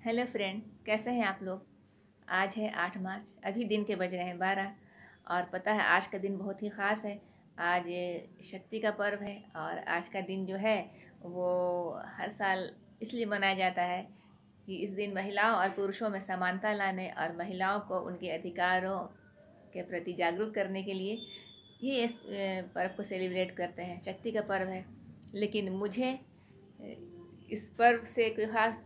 Hello friend, कैसे हैं आप लोग। आज है 8 मार्च, अभी दिन के बज रहे हैं 12। और पता है आज का दिन बहुत ही ख़ास है। आज शक्ति का पर्व है और आज का दिन जो है वो हर साल इसलिए मनाया जाता है कि इस दिन महिलाओं और पुरुषों में समानता लाने और महिलाओं को उनके अधिकारों के प्रति जागरूक करने के लिए ही इस पर्व को सेलिब्रेट करते हैं। शक्ति का पर्व है, लेकिन मुझे इस पर्व से कोई ख़ास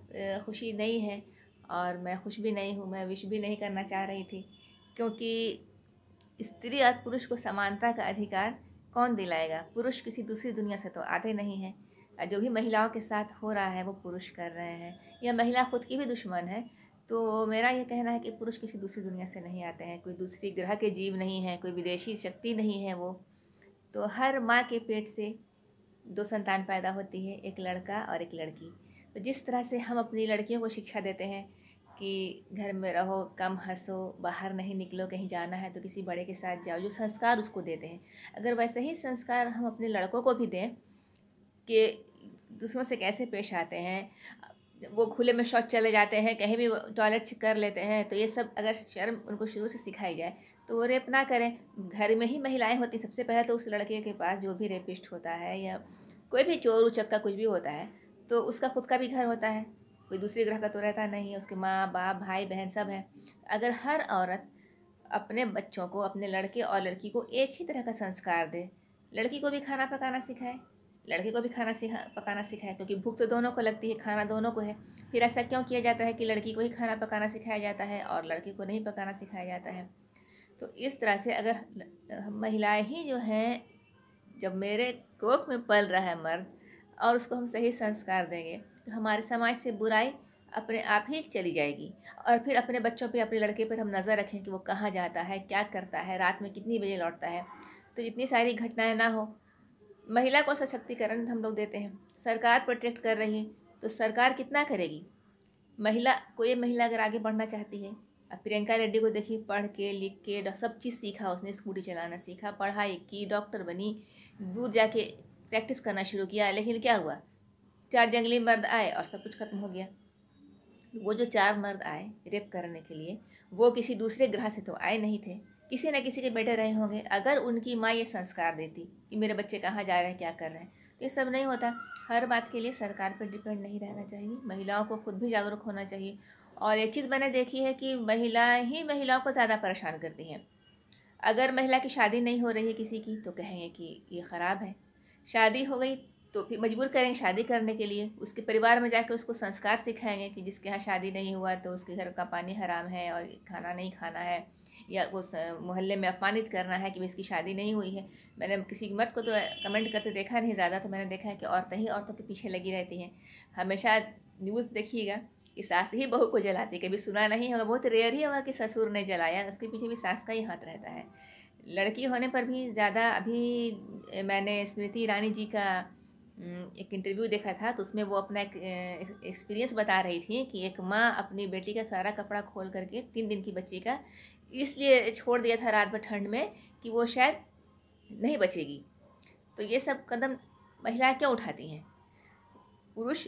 खुशी नहीं है और मैं खुश भी नहीं हूँ। मैं विश भी नहीं करना चाह रही थी, क्योंकि स्त्री और पुरुष को समानता का अधिकार कौन दिलाएगा। पुरुष किसी दूसरी दुनिया से तो आते नहीं हैं। जो भी महिलाओं के साथ हो रहा है वो पुरुष कर रहे हैं, या महिला खुद की भी दुश्मन है। तो मेरा ये कहना है कि पुरुष किसी दूसरी दुनिया से नहीं आते हैं, कोई दूसरी ग्रह के जीव नहीं है, कोई विदेशी शक्ति नहीं है वो। तो हर माँ के पेट से 2 संतान पैदा होती है, एक लड़का और एक लड़की। तो जिस तरह से हम अपनी लड़कियों को शिक्षा देते हैं कि घर में रहो, कम हंसो, बाहर नहीं निकलो, कहीं जाना है तो किसी बड़े के साथ जाओ, जो संस्कार उसको देते हैं, अगर वैसे ही संस्कार हम अपने लड़कों को भी दें कि दूसरों से कैसे पेश आते हैं, वो खुले में शौच चले जाते हैं, कहीं भी टॉयलेट कर लेते हैं, तो ये सब अगर शर्म उनको शुरू से सिखाई जाए तो वो रेप ना करें। घर में ही महिलाएं होती, सबसे पहले तो उस लड़के के पास जो भी रेपिस्ट होता है या कोई भी चोर उचक्का कुछ भी होता है तो उसका खुद का भी घर होता है, कोई दूसरे ग्रह का तो रहता नहीं है। उसके माँ बाप भाई बहन सब हैं। अगर हर औरत अपने बच्चों को, अपने लड़के और लड़की को एक ही तरह का संस्कार दे, लड़की को भी खाना पकाना सिखाए, लड़के को भी खाना पकाना सिखाए, क्योंकि भूख तो दोनों को लगती है, खाना दोनों को है। फिर ऐसा क्यों किया जाता है कि लड़की को ही खाना पकाना सिखाया जाता है और लड़के को नहीं पकाना सिखाया जाता है। तो इस तरह से अगर महिलाएं ही जो हैं, जब मेरे कोख में पल रहा है मर्द और उसको हम सही संस्कार देंगे तो हमारे समाज से बुराई अपने आप ही चली जाएगी। और फिर अपने बच्चों पे, अपने लड़के पर हम नज़र रखें कि वो कहाँ जाता है, क्या करता है, रात में कितनी बजे लौटता है, तो इतनी सारी घटनाएं ना हो। महिला को सशक्तिकरण हम लोग देते हैं, सरकार प्रोटेक्ट कर रही है, तो सरकार कितना करेगी। महिला, कोई महिला अगर आगे बढ़ना चाहती है, अब प्रियंका रेड्डी को देखिए, पढ़ के लिख के सब चीज़ सीखा उसने, स्कूटी चलाना सीखा, पढ़ाई की, डॉक्टर बनी, दूर जाके प्रैक्टिस करना शुरू किया, लेकिन क्या हुआ, 4 जंगली मर्द आए और सब कुछ खत्म हो गया। वो जो 4 मर्द आए रेप करने के लिए, वो किसी दूसरे ग्रह से तो आए नहीं थे, किसी न किसी के बेटे रहे होंगे। अगर उनकी माँ ये संस्कार देती कि मेरे बच्चे कहाँ जा रहे हैं, क्या कर रहे हैं, तो ये सब नहीं होता। हर बात के लिए सरकार पर डिपेंड नहीं रहना चाहिए, महिलाओं को खुद भी जागरूक होना चाहिए। और एक चीज़ मैंने देखी है कि महिलाएं ही महिलाओं को ज़्यादा परेशान करती हैं। अगर महिला की शादी नहीं हो रही है किसी की तो कहेंगे कि ये ख़राब है, शादी हो गई तो फिर मजबूर करेंगे शादी करने के लिए, उसके परिवार में जाकर उसको संस्कार सिखाएंगे कि जिसके यहाँ शादी नहीं हुआ तो उसके घर का पानी हराम है और खाना नहीं खाना है, या वो मोहल्ले में अपमानित करना है कि इसकी शादी नहीं हुई है। मैंने किसी मर्द को तो कमेंट करते देखा नहीं ज़्यादा, तो मैंने देखा है कि औरतें ही औरतों के पीछे लगी रहती हैं। हमेशा न्यूज़ देखिएगा कि सास ही बहू को जलाती, कभी सुना नहीं होगा, बहुत रेयर ही होगा कि ससुर ने जलाया, उसके पीछे भी सास का ही हाथ रहता है। लड़की होने पर भी ज़्यादा, अभी मैंने स्मृति ईरानी जी का एक इंटरव्यू देखा था, तो उसमें वो अपना एक एक्सपीरियंस बता रही थी कि एक माँ अपनी बेटी का सारा कपड़ा खोल करके 3 दिन की बच्ची का इसलिए छोड़ दिया था रात भर ठंड में कि वो शायद नहीं बचेगी। तो ये सब कदम महिलाएं क्यों उठाती हैं। पुरुष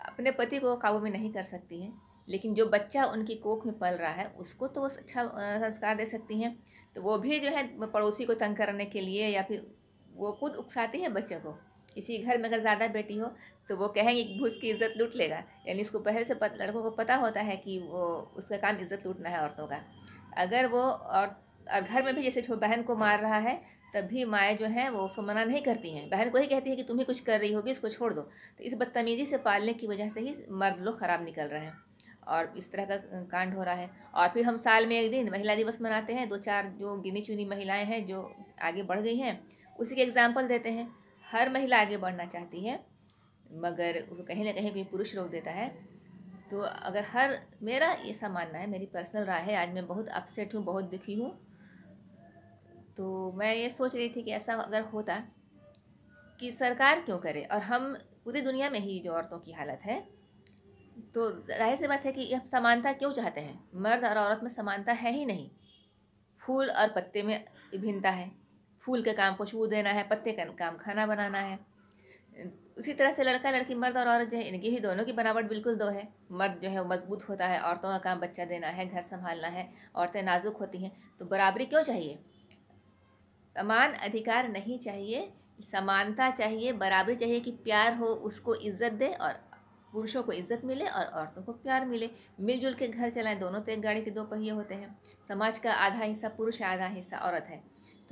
अपने पति को काबू में नहीं कर सकती हैं, लेकिन जो बच्चा उनकी कोख में पल रहा है उसको तो वो अच्छा संस्कार दे सकती हैं। तो वो भी जो है पड़ोसी को तंग करने के लिए, या फिर वो खुद उकसाती हैं बच्चों को। किसी घर में अगर ज़्यादा बेटी हो तो वो कहेंगे कि घुस की इज़्ज़त लूट लेगा, यानी इसको पहले से लड़कों को पता होता है कि वो उसका काम इज़्ज़त लूटना है औरतों का। अगर वो और घर में भी जैसे बहन को मार रहा है, तभी माएँ जो हैं वो उसको मना नहीं करती हैं, बहन को ही कहती है कि तुम ही कुछ कर रही होगी, इसको छोड़ दो। तो इस बदतमीज़ी से पालने की वजह से ही मर्द लोग ख़राब निकल रहे हैं और इस तरह का कांड हो रहा है। और फिर हम साल में एक दिन महिला दिवस मनाते हैं, 2-4 जो गिनी चुनी महिलाएं हैं जो आगे बढ़ गई हैं उसी के एग्जाम्पल देते हैं। हर महिला आगे बढ़ना चाहती है, मगर कहीं ना कहीं कोई पुरुष रोक देता है। तो अगर हर, मेरा ऐसा मानना है, मेरी पर्सनल राय है, आज मैं बहुत अपसेट हूँ, बहुत दुखी हूँ। तो मैं ये सोच रही थी कि ऐसा अगर होता कि सरकार क्यों करे, और हम पूरी दुनिया में ही जो औरतों की हालत है, तो जाहिर सी बात है कि हम समानता क्यों चाहते हैं। मर्द और औरत में समानता है ही नहीं। फूल और पत्ते में भिन्नता है, फूल के काम खुशबू देना है, पत्ते का काम खाना बनाना है। उसी तरह से लड़का लड़की, मर्द और औरत जो है, इनकी भी दोनों की बनावट बिल्कुल दो है। मर्द जो है वो मजबूत होता है, औरतों का काम बच्चा देना है, घर संभालना है, औरतें नाजुक होती हैं। तो बराबरी क्यों चाहिए? समान अधिकार नहीं चाहिए, समानता चाहिए, बराबरी चाहिए कि प्यार हो, उसको इज्जत दे और पुरुषों को इज्जत मिले और औरतों को प्यार मिले। मिलजुल के घर चलाएं, दोनों तो एक गाड़ी के दो पहिए होते हैं। समाज का आधा हिस्सा पुरुष है, आधा हिस्सा औरत है,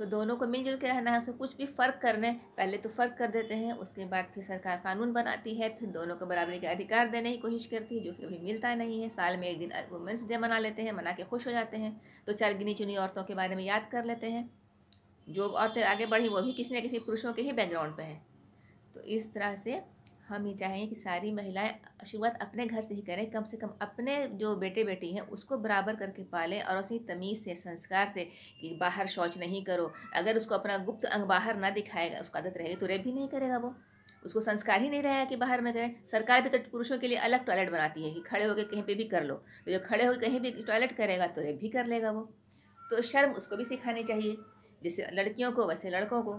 तो दोनों को मिलजुल के रहना है। उसमें कुछ भी फ़र्क करने पहले तो फ़र्क कर देते हैं, उसके बाद फिर सरकार कानून बनाती है, फिर दोनों को बराबरी का अधिकार देने की कोशिश करती है, जो कि कभी मिलता नहीं है। साल में एक दिन वुमेंस डे मना लेते हैं, मना के खुश हो जाते हैं, तो चार गिनी चुनी औरतों के बारे में याद कर लेते हैं। जो औरतें आगे बढ़ी वो भी किसी न किसी पुरुषों के ही बैकग्राउंड पे हैं। तो इस तरह से हम ये चाहेंगे कि सारी महिलाएं शुरुआत अपने घर से ही करें, कम से कम अपने जो बेटे बेटी हैं उसको बराबर करके पालें, और उसी तमीज़ से, संस्कार से कि बाहर शौच नहीं करो। अगर उसको अपना गुप्त अंग बाहर ना दिखाएगा, उसको आदत रहेगी तो रेप भी नहीं करेगा वो। उसको संस्कार ही नहीं रहेगा कि बाहर में करें। सरकार भी तो पुरुषों के लिए अलग टॉयलेट बनाती है कि खड़े होकर कहीं पे भी कर लो, तो जो खड़े होकर कहीं भी टॉयलेट करेगा तो रेप भी कर लेगा वो। तो शर्म उसको भी सिखानी चाहिए, जैसे लड़कियों को वैसे लड़कों को।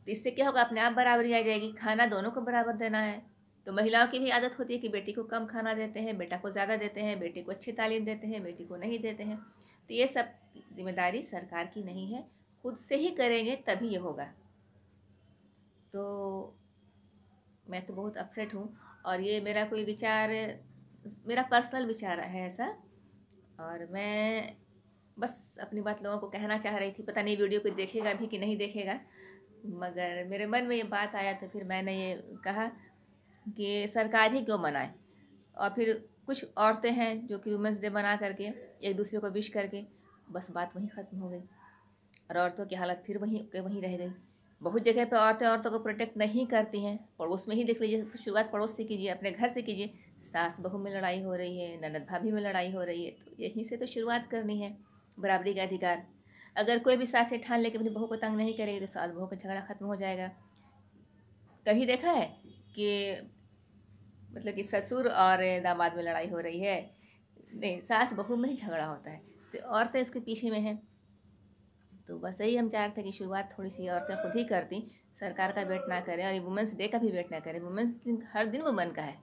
तो इससे क्या होगा, अपने आप बराबरी आ जाएगी। खाना दोनों को बराबर देना है। तो महिलाओं की भी आदत होती है कि बेटी को कम खाना देते हैं, बेटा को ज़्यादा देते हैं, बेटी को अच्छी तालीम देते हैं, बेटी को नहीं देते हैं। तो ये सब जिम्मेदारी सरकार की नहीं है, खुद से ही करेंगे तभी ये होगा। तो मैं तो बहुत अपसेट हूँ, और ये मेरा कोई विचार, मेरा पर्सनल विचार है ऐसा, और मैं बस अपनी बात लोगों को कहना चाह रही थी। पता नहीं वीडियो को देखेगा भी कि नहीं देखेगा, मगर मेरे मन में ये बात आया तो फिर मैंने ये कहा कि सरकार ही क्यों मनाए। और फिर कुछ औरतें हैं जो कि वुमेंस डे बना करके एक दूसरे को विश करके बस बात वहीं ख़त्म हो गई, और औरतों की हालत फिर वहीं के वहीं रह गई। बहुत जगह पे औरतें औरतों को प्रोटेक्ट नहीं करती हैं। पड़ोस में ही देख लीजिए, शुरुआत पड़ोस से कीजिए, अपने घर से कीजिए। सास बहू में लड़ाई हो रही है, ननद भाभी में लड़ाई हो रही है, तो यहीं से तो शुरुआत करनी है बराबरी का अधिकार। अगर कोई भी सास ठान लेके अपनी बहू को तंग नहीं करेगी तो सास बहू का झगड़ा ख़त्म हो जाएगा। कभी देखा है कि मतलब कि ससुर और दामाद में लड़ाई हो रही है? नहीं, सास बहू में ही झगड़ा होता है। तो औरतें इसके पीछे में हैं। तो बस यही हम चाहते हैं कि शुरुआत थोड़ी सी औरतें खुद ही करती, सरकार का वेट ना करें, और ये वुमेंस डे का भी वेट ना करें। वुमेंस दिन हर दिन वुमेन का है,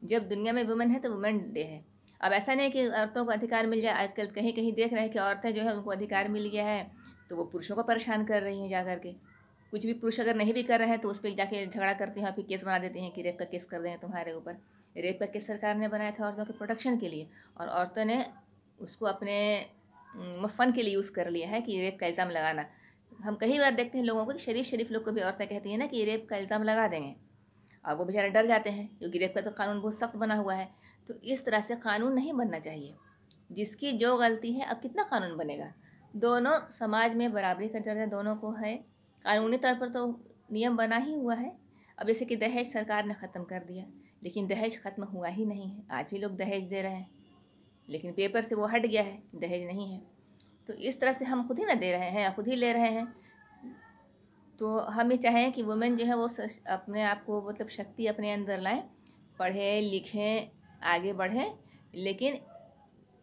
जब दुनिया में वुमेन है तो वुमेन डे है। अब ऐसा नहीं कि औरतों को अधिकार मिल जाए। आजकल कहीं कहीं देख रहे हैं कि औरतें जो है उनको अधिकार मिल गया है तो वो पुरुषों को परेशान कर रही हैं जा करके। कुछ भी पुरुष अगर नहीं भी कर रहे हैं तो उस पर जाके झगड़ा करती हैं, फिर केस बना देती हैं कि रेप का केस कर देंगे तुम्हारे ऊपर। रेप का केस सरकार ने बनाया था औरतों के प्रोटेक्शन के लिए, और औरतों ने उसको अपने फ़न के लिए यूज़ कर लिया है कि रेप का इल्ज़ाम लगाना। हम कई बार देखते हैं लोगों को कि शरीफ शरीफ लोग को भी औरतें कहती हैं ना कि रेप का इल्ज़ाम लगा देंगे, और वो बेचारे डर जाते हैं क्योंकि रेप का तो कानून बहुत सख्त बना हुआ है। तो इस तरह से कानून नहीं बनना चाहिए। जिसकी जो गलती है, अब कितना कानून बनेगा? दोनों समाज में बराबरी का दर्जा दोनों को है, कानूनी तौर पर तो नियम बना ही हुआ है। अब जैसे कि दहेज सरकार ने ख़त्म कर दिया, लेकिन दहेज ख़त्म हुआ ही नहीं है। आज भी लोग दहेज दे रहे हैं, लेकिन पेपर से वो हट गया है, दहेज नहीं है। तो इस तरह से हम खुद ही ना दे रहे हैं, खुद ही ले रहे हैं। तो हम ये चाहें कि वुमेन जो है वो अपने आप को मतलब शक्ति अपने अंदर लाएं, पढ़ें लिखें, आगे बढ़ें। लेकिन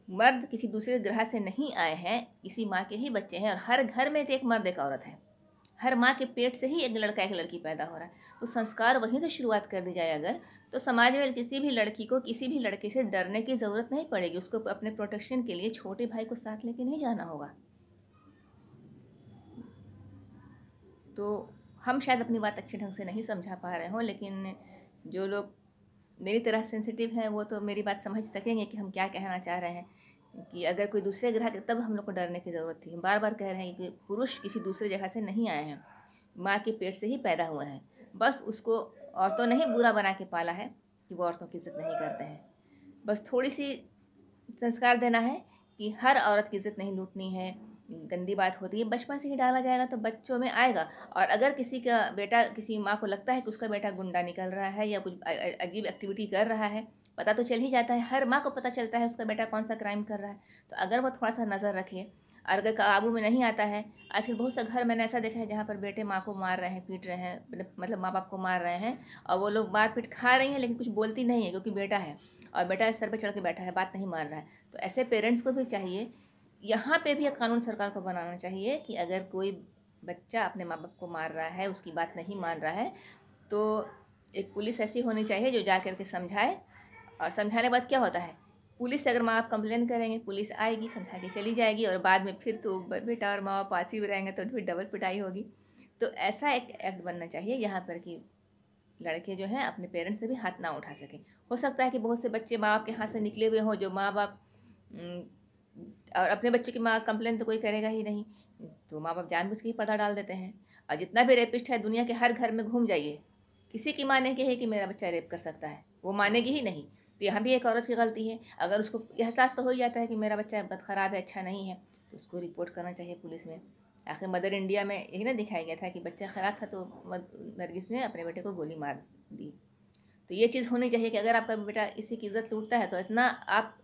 मर्द किसी दूसरे ग्रह से नहीं आए हैं, किसी माँ के ही बच्चे हैं, और हर घर में तो एक मर्द एक औरत है। हर माँ के पेट से ही एक लड़का एक लड़की पैदा हो रहा है। तो संस्कार वहीं से शुरुआत कर दी जाए अगर, तो समाज में किसी भी लड़की को किसी भी लड़के से डरने की ज़रूरत नहीं पड़ेगी। उसको अपने प्रोटेक्शन के लिए छोटे भाई को साथ लेके नहीं जाना होगा। तो हम शायद अपनी बात अच्छे ढंग से नहीं समझा पा रहे हों, लेकिन जो लोग मेरी तरह सेंसिटिव हैं वो तो मेरी बात समझ सकेंगे कि हम क्या कहना चाह रहे हैं। कि अगर कोई दूसरे ग्रह के, तब हम लोग को डरने की ज़रूरत थी। हम बार बार कह रहे हैं कि पुरुष किसी दूसरे जगह से नहीं आए हैं, माँ के पेट से ही पैदा हुए हैं। बस उसको औरतों ने ही बुरा बना के पाला है कि वो औरतों की इज़्ज़त नहीं करते हैं। बस थोड़ी सी संस्कार देना है कि हर औरत की इज़्ज़त नहीं लूटनी है, गंदी बात होती है। बचपन से ही डाला जाएगा तो बच्चों में आएगा। और अगर किसी का बेटा, किसी माँ को लगता है कि उसका बेटा गुंडा निकल रहा है या कुछ अजीब एक्टिविटी कर रहा है, पता तो चल ही जाता है। हर माँ को पता चलता है उसका बेटा कौन सा क्राइम कर रहा है। तो अगर वो थोड़ा सा नज़र रखे, और अगर काबू में नहीं आता है, आजकल बहुत से घर मैंने ऐसा देखा है जहाँ पर बेटे माँ को मार रहे हैं, पीट रहे हैं, मतलब माँ बाप को मार रहे हैं, और वो लोग मार पीट खा रही हैं लेकिन कुछ बोलती नहीं है क्योंकि बेटा है, और बेटा सर पे चढ़ के बैठा है, बात नहीं मान रहा है। तो ऐसे पेरेंट्स को भी चाहिए, यहाँ पे भी एक कानून सरकार को बनाना चाहिए कि अगर कोई बच्चा अपने माँ बाप को मार रहा है, उसकी बात नहीं मान रहा है, तो एक पुलिस ऐसी होनी चाहिए जो जा कर के समझाए, और समझाने के बाद क्या होता है, पुलिस से अगर माँ बाप कंप्लेन करेंगे, पुलिस आएगी, समझा के चली जाएगी, और बाद में फिर तो बेटा और माँ बाप पास ही रहेंगे तो फिर डबल पिटाई होगी। तो ऐसा एक एक्ट बनना चाहिए यहाँ पर कि लड़के जो हैं अपने पेरेंट्स से भी हाथ ना उठा सकें। हो सकता है कि बहुत से बच्चे माँ बाप के हाथ से निकले हुए हों, जो माँ बाप और अपने बच्चे की माँ कंप्लेन तो कोई करेगा ही नहीं, तो माँ बाप जानबूझ के ही पर्दा डाल देते हैं। और जितना भी रेपिस्ट है दुनिया के हर घर में घूम जाइए, किसी की माँ नहीं कहे कि मेरा बच्चा रेप कर सकता है, वो मानेगी ही नहीं। तो यहाँ भी एक औरत की गलती है। अगर उसको एहसास तो हो ही जाता है कि मेरा बच्चा बद ख़राब है, अच्छा नहीं है, तो उसको रिपोर्ट करना चाहिए पुलिस में। आखिर मदर इंडिया में यही ना दिखाया गया था कि बच्चा ख़राब था तो नरगिस ने अपने बेटे को गोली मार दी। तो ये चीज़ होनी चाहिए कि अगर आपका बेटा किसी की इज़्ज़त लूटता है तो इतना आप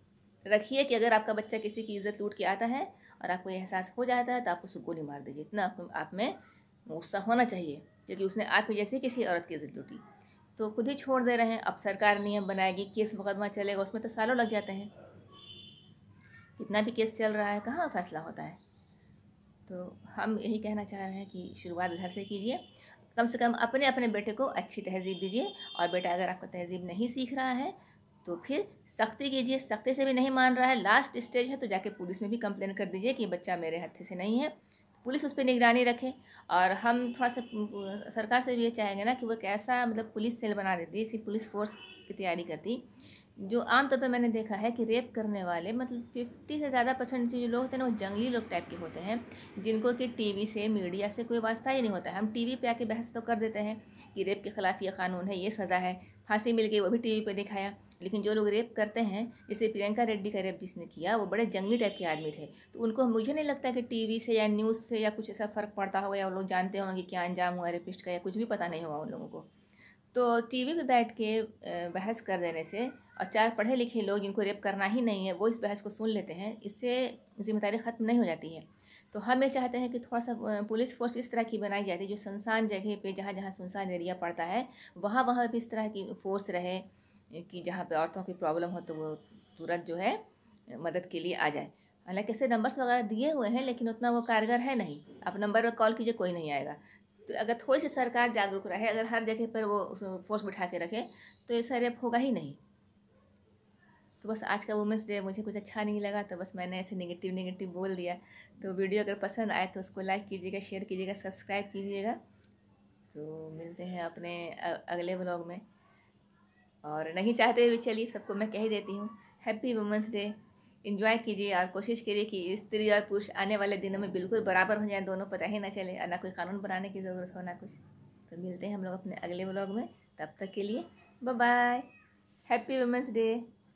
रखिए कि अगर आपका बच्चा किसी की इज़्ज़त लूट के आता है और आपको ये एहसास हो जाता है तो आप उसको गोली मार दीजिए। इतना आप में गुस्सा होना चाहिए, क्योंकि उसने आपकी जैसे किसी औरत की इज़्ज़त लूटी। तो खुद ही छोड़ दे रहे हैं। अब सरकार नियम बनाएगी, केस मुकदमा चलेगा, उसमें तो सालों लग जाते हैं। कितना भी केस चल रहा है, कहाँ फैसला होता है। तो हम यही कहना चाह रहे हैं कि शुरुआत घर से कीजिए। कम से कम अपने अपने बेटे को अच्छी तहज़ीब दीजिए, और बेटा अगर आपका तहज़ीब नहीं सीख रहा है तो फिर सख्ती कीजिए। सख्ती से भी नहीं मान रहा है, लास्ट स्टेज है तो जाके पुलिस में भी कंप्लेन कर दीजिए कि बच्चा मेरे हत्थे से नहीं है, पुलिस उस पर निगरानी रखे। और हम थोड़ा सा सरकार से भी ये चाहेंगे ना कि वो एक ऐसा मतलब पुलिस सेल बना देती, इसी पुलिस फोर्स की तैयारी करती, जो आमतौर पे मैंने देखा है कि रेप करने वाले मतलब 50 से ज़्यादा परसेंट जो लोग होते हैं ना वो जंगली लोग टाइप के होते हैं, जिनको कि टीवी से मीडिया से कोई वास्ता ही नहीं होता है। हम टीवी पे आके बहस तो कर देते हैं कि रेप के ख़िलाफ़ ये कानून है, ये सज़ा है, फांसी मिल गई, वो भी टीवी पे दिखाया। लेकिन जो लोग रेप करते हैं, जैसे प्रियंका रेड्डी का रेप जिसने किया, वो बड़े जंगली टाइप के आदमी थे, तो उनको मुझे नहीं लगता कि टीवी से या न्यूज़ से या कुछ ऐसा फ़र्क पड़ता होगा, या वो लोग जानते होंगे कि क्या अंजाम हुआ रेपिस्ट का, या कुछ भी पता नहीं होगा उन लोगों को। तो टीवी पे बैठ के बहस कर देने से, और चार पढ़े लिखे लोग जिनको रेप करना ही नहीं है वो इस बहस को सुन लेते हैं, इससे जिम्मेदारी ख़त्म नहीं हो जाती है। तो हम ये चाहते हैं कि थोड़ा सा पुलिस फोर्स इस तरह की बनाई जाती है जो सुनसान जगह पे, जहाँ जहाँ सुनसान एरिया पड़ता है, वहाँ वहाँ भी इस तरह की फोर्स रहे कि जहाँ पे औरतों की प्रॉब्लम हो तो वो तुरंत जो है मदद के लिए आ जाए। हालांकि ऐसे नंबर्स वगैरह दिए हुए हैं, लेकिन उतना वो कारगर है नहीं। आप नंबर पर कॉल कीजिए, कोई नहीं आएगा। तो अगर थोड़ी सी सरकार जागरूक रहे, अगर हर जगह पर वो फोर्स बिठा के रखे, तो ये सारे रेप होगा ही नहीं। तो बस आज का वुमेंस डे मुझे कुछ अच्छा नहीं लगा, तो बस मैंने ऐसे नेगेटिव नेगेटिव बोल दिया। तो वीडियो अगर पसंद आए तो उसको लाइक कीजिएगा, शेयर कीजिएगा, सब्सक्राइब कीजिएगा। तो मिलते हैं अपने अगले व्लॉग में। और नहीं चाहते हुए चलिए सबको मैं कह ही देती हूँ, हैप्पी वुमेंस डे। इंजॉय कीजिए और कोशिश करिए कि स्त्री और पुरुष आने वाले दिनों में बिल्कुल बराबर हो जाए, दोनों पता ही ना चले, और ना कोई कानून बनाने की ज़रूरत हो ना कुछ। तो मिलते हैं हम लोग अपने अगले व्लॉग में, तब तक के लिए bye bye, happy women's day.